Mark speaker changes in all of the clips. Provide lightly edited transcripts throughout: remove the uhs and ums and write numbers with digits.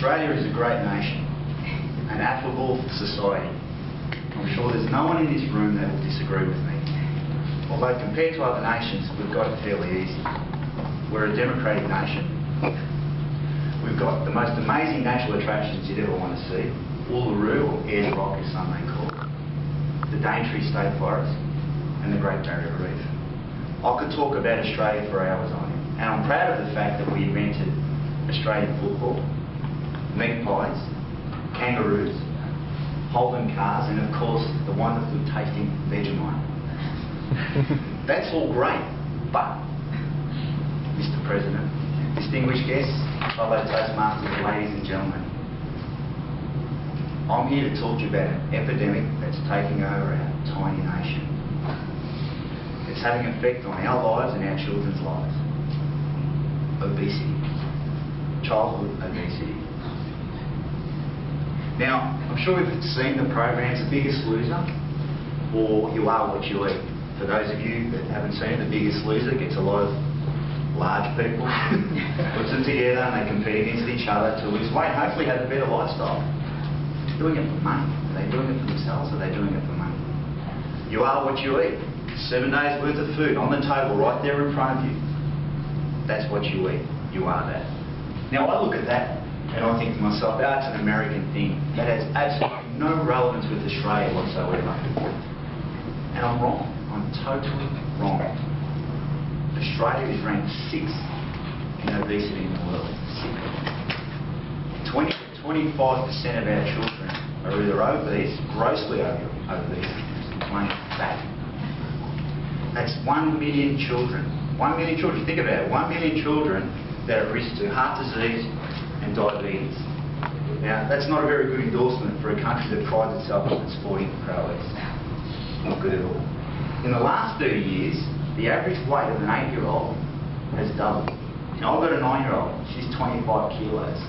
Speaker 1: Australia is a great nation, an affable society. I'm sure there's no one in this room that will disagree with me. Although compared to other nations, we've got it fairly easy. We're a democratic nation. We've got the most amazing natural attractions you'd ever want to see. Uluru, or Ayers Rock as some may call it, the Daintree State Forest, and the Great Barrier Reef. I could talk about Australia for hours on it, and I'm proud of the fact that we invented Australian football, meat pies, kangaroos, Holden cars, and of course the wonderful tasting Vegemite. That's all great, but, Mr. President, distinguished guests, fellow Toastmasters, ladies and gentlemen, I'm here to talk to you about an epidemic that's taking over our tiny nation. It's having an effect on our lives and our children's lives. Obesity. Childhood obesity. Now, I'm sure we've seen the programs The Biggest Loser or You Are What You Eat. For those of you that haven't seen it, The Biggest Loser gets a lot of large people, puts them together and they compete against each other to lose weight, hopefully have a better lifestyle. They're doing it for money. Are they doing it for themselves or are they doing it for money? You are what you eat. 7 days worth of food on the table right there in front of you. That's what you eat. You are that. Now I look at that and I think to myself, that's an American thing. That has absolutely no relevance with Australia whatsoever. And I'm wrong. I'm totally wrong. Australia is ranked 6th in obesity in the world. 25% of our children are either obese, grossly obese, plain fat. That's 1 million children. 1 million children. Think about it. 1 million children that are at risk to heart disease and diabetes. Now, that's not a very good endorsement for a country that prides itself on its sporting prowess. Not good at all. In the last 30 years, the average weight of an 8-year-old has doubled. Now, I've got a 9-year-old. She's 25 kilos.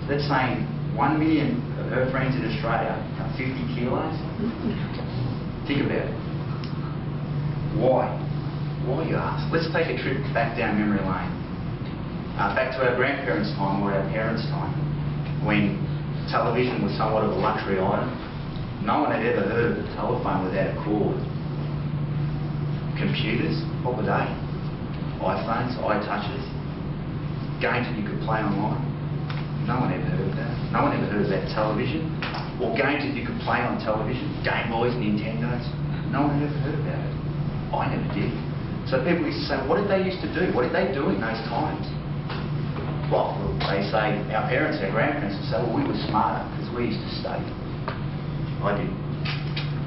Speaker 1: So that's saying 1 million of her friends in Australia are 50 kilos. Think about it. Why? Why, you ask? Let's take a trip back down memory lane. Back to our grandparents' time or our parents' time, when television was somewhat of a luxury item. No one had ever heard of a telephone without a cord. Computers, what were they? iPhones, iTouches, games that you could play online. No one ever heard of that. No one ever heard of that television. Or games that you could play on television. Game Boys, Nintendos. No one ever heard about it. I never did. So people used to say, what did they used to do? What did they do in those times? Well, they say, our parents, our grandparents would say, well, we were smarter because we used to study. I didn't.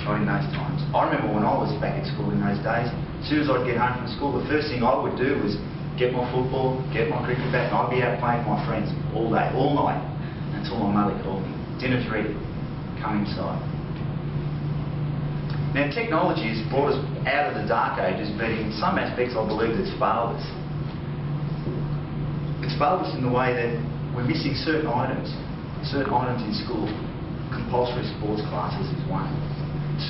Speaker 1: Not in those times. I remember when I was back at school in those days, as soon as I'd get home from school, the first thing I would do was get my football, get my cricket bat, and I'd be out playing with my friends all day, all night, until my mother called me. Dinner's ready. Come inside. Now, technology has brought us out of the dark ages, but in some aspects I believe it's failed us. It's failed us in the way that we're missing certain items in school. Compulsory sports classes is one.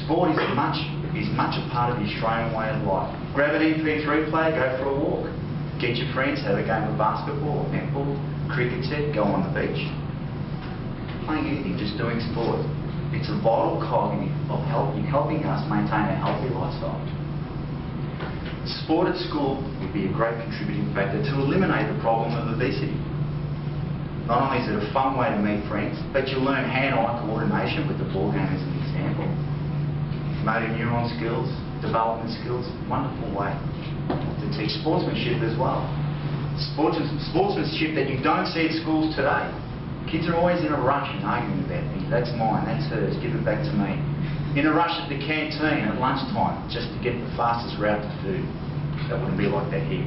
Speaker 1: Sport is much a part of the Australian way of life. Grab an MP3 player, go for a walk. Get your friends, have a game of basketball, netball, cricket set, go on the beach. Playing anything, just doing sport. It's a vital cog in helping us maintain a healthy lifestyle. Sport at school would be a great contributing factor to eliminate the problem of obesity. Not only is it a fun way to meet friends, but you learn hand-eye coordination with the ball game as an example. Motor neuron skills, development skills, wonderful way to teach sportsmanship as well. Sportsmanship that you don't see at schools today. Kids are always in a rush and arguing about things. That's mine, that's hers, give it back to me. In a rush at the canteen at lunchtime just to get the fastest route to food. That wouldn't be like that here.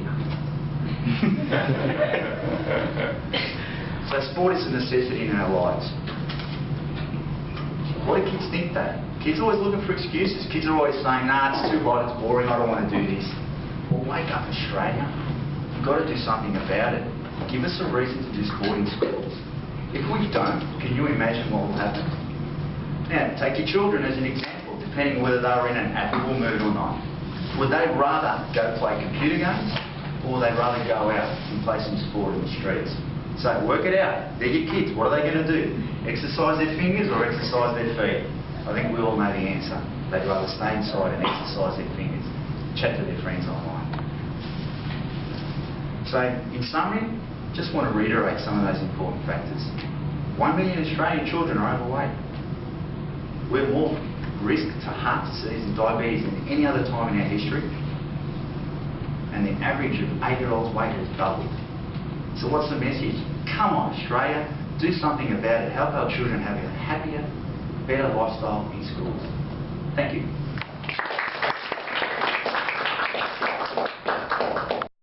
Speaker 1: So sport is a necessity in our lives. Why do kids think that? Kids are always looking for excuses. Kids are always saying, nah, it's too hot, it's boring, I don't want to do this. Well, wake up, Australia. You've got to do something about it. Give us a reason to do sport in schools. If we don't, can you imagine what will happen? Now, take your children as an example, depending whether they're in an affable mood or not. Would they rather go play computer games, or would they rather go out and play some sport in the streets? So work it out. They're your kids. What are they going to do? Exercise their fingers or exercise their feet? I think we all know the answer. They'd rather stay inside and exercise their fingers, chat to their friends online. So in summary, just want to reiterate some of those important factors. 1 million Australian children are overweight. We're more risk to heart disease and diabetes than any other time in our history. And the average of 8-year-olds' weight has doubled. So what's the message? Come on, Australia, do something about it. Help our children have a happier, better lifestyle in schools. Thank you.